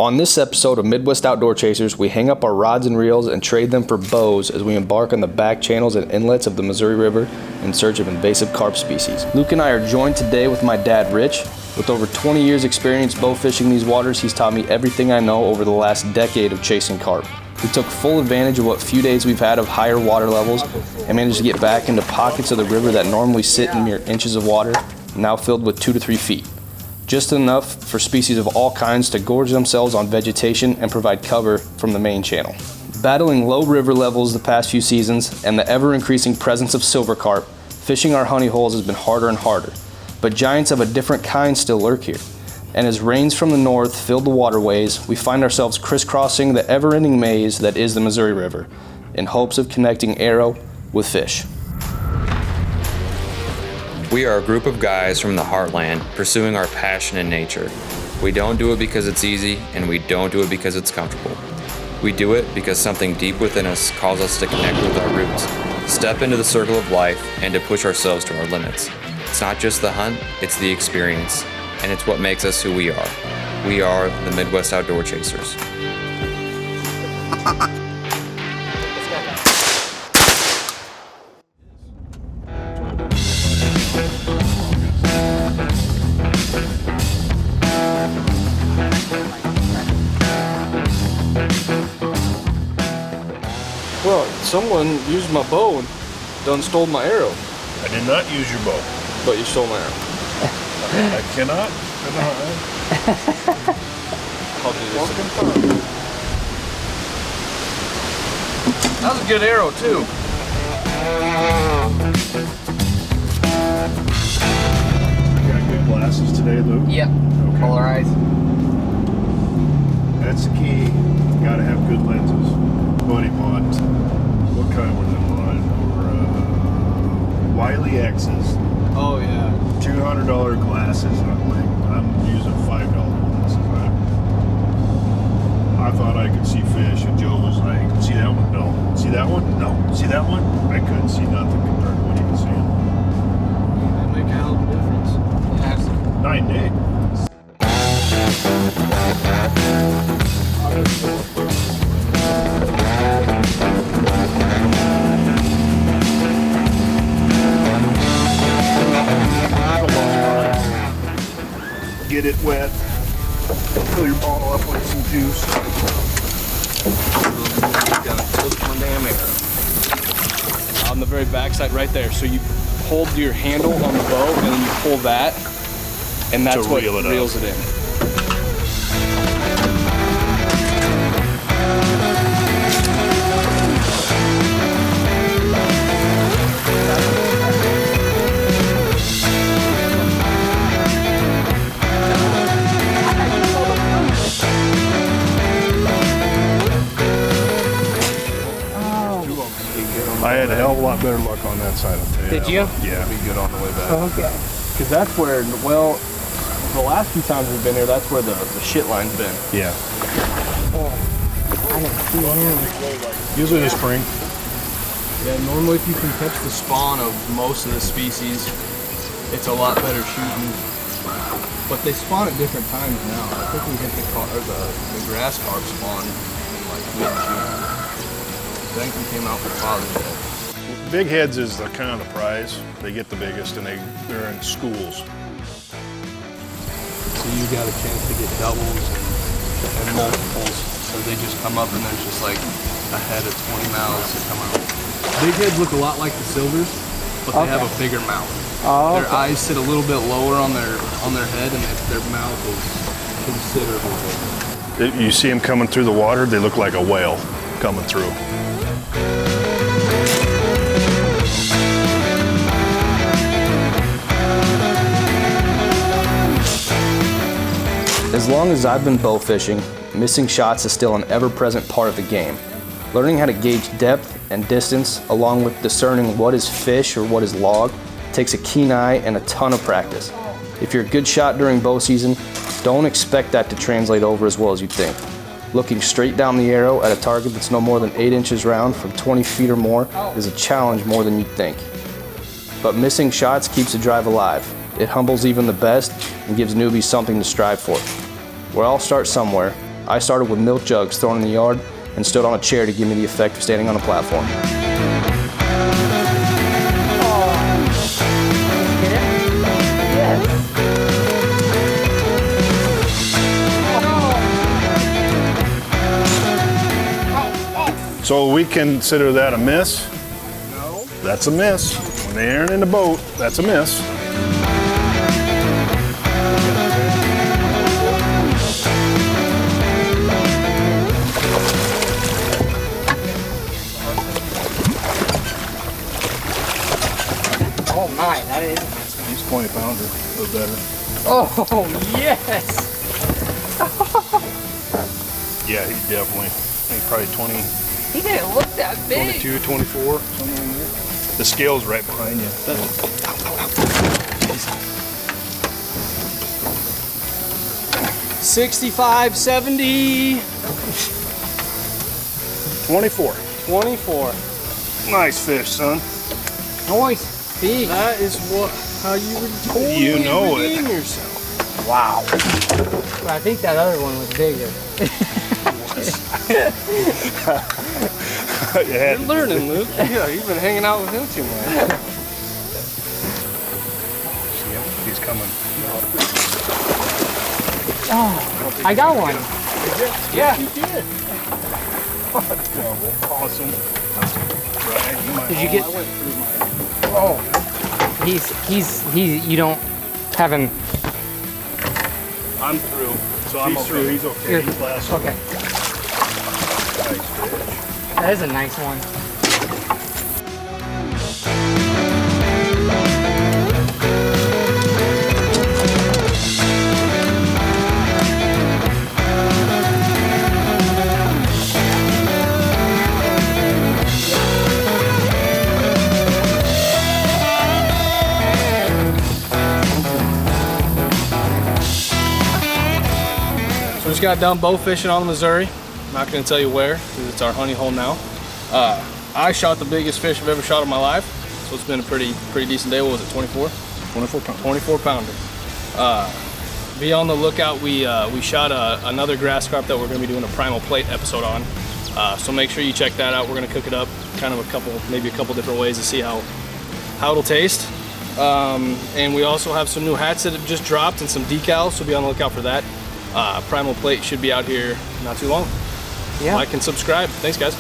On this episode of Midwest Outdoor Chasers, we hang up our rods and reels and trade them for bows as we embark on the back channels and inlets of the Missouri River in search of invasive carp species. Luke and I are joined today with my dad, Rich. With over 20 years experience bow fishing these waters, he's taught me everything I know over the last decade of chasing carp. We took full advantage of what few days we've had of higher water levels and managed to get back into pockets of the river that normally sit in mere inches of water, now filled with 2 to 3 feet. Just enough for species of all kinds to gorge themselves on vegetation and provide cover from the main channel. Battling low river levels the past few seasons and the ever-increasing presence of silver carp, fishing our honey holes has been harder and harder. But giants of a different kind still lurk here. And as rains from the north fill the waterways, we find ourselves crisscrossing the ever-ending maze that is the Missouri River in hopes of connecting arrow with fish. We are a group of guys from the heartland pursuing our passion in nature. We don't do it because it's easy, and we don't do it because it's comfortable. We do it because something deep within us calls us to connect with our roots, step into the circle of life, and to push ourselves to our limits. It's not just the hunt, it's the experience, and it's what makes us who we are. We are the Midwest Outdoor Chasers. Well, someone used my bow and done stole my arrow. I did not use your bow. But you stole my arrow. I cannot deny. I'll do this. That was a good arrow too. You got good glasses today, Luke? Yep. Okay. Polarized. That's the key. You gotta have good lenses. Buddy bought, what kind were them on? Wiley X's. Oh yeah. $200 glasses. I'm using $5 glasses. I thought I could see fish, and Joe was like, "See that one? No. See that one? No. See that one?" I couldn't see nothing compared to what he was seeing. They make a hell of a difference. Yes. 9 days. Get it wet. Fill your bottle up with some juice. Gotta flip my damn arrow. On the very backside right there. So you hold your handle on the bow and then you pull that, and that's what reels it in. I had a hell of a lot better luck on that side, I'll tell you. Did you? Yeah. Be good on the way back. Oh, okay. Because that's where, well, the last few times we've been here, that's where the shit line's been. Yeah. Oh, I didn't see him. Usually in the spring. Yeah, normally if you can catch the spawn of most of the species, it's a lot better shooting. But they spawn at different times now. I think we hit the grass carp spawn in like mid-June. I think we came out for Father's Day. Big heads is the kind of the prize. They get the biggest, and they're in schools. So you got a chance to get doubles and multiples. So they just come up and there's just like a head of 20 mouths that come out. Big heads look a lot like the silvers, but they have a bigger mouth. Oh, their eyes sit a little bit lower on their head, and their mouth is considerably bigger. You see them coming through the water, they look like a whale coming through. As long as I've been bow fishing, missing shots is still an ever-present part of the game. Learning how to gauge depth and distance, along with discerning what is fish or what is log, takes a keen eye and a ton of practice. If you're a good shot during bow season, don't expect that to translate over as well as you think. Looking straight down the arrow at a target that's no more than 8 inches round from 20 feet or more is a challenge more than you'd think. But missing shots keeps the drive alive. It humbles even the best and gives newbies something to strive for. We all start somewhere. I started with milk jugs thrown in the yard and stood on a chair to give me the effect of standing on a platform. So we consider that a miss? No. That's a miss. When they aren't in the boat, that's a miss. Oh my, that is a nice one. He's 20 pounder, a little better. Oh, yes! Yeah, he's definitely, I think probably 20. He didn't look that big. 22, 24, somewhere in there. The scale's right behind you. 65, 70. 24. 24. Nice fish, son. Nice big. That is how you would totally You know it. redeem yourself. Wow. But I think that other one was bigger. You're learning, Luke. Yeah, you've been hanging out with him too much. See him? He's coming. Oh, I got one. Yeah, you did. Awesome. Did you get? Oh, he's you don't have him. I'm through. So I'm through. He's okay. You're- He's last. Okay, Nice fish. that is a nice one. So we just got done bow fishing on the Missouri. I'm not going to tell you where because it's our honey hole now. I shot the biggest fish I've ever shot in my life, so it's been a pretty decent day. What was it, 24? 24 pounder. 24 pounder. Be on the lookout. We shot another grass carp that we're going to be doing a primal plate episode on. So make sure you check that out. We're going to cook it up kind of maybe a couple different ways to see how it'll taste. And we also have some new hats that have just dropped and some decals, so be on the lookout for that. Primal plate should be out here not too long. Yeah. Like and subscribe. Thanks, guys.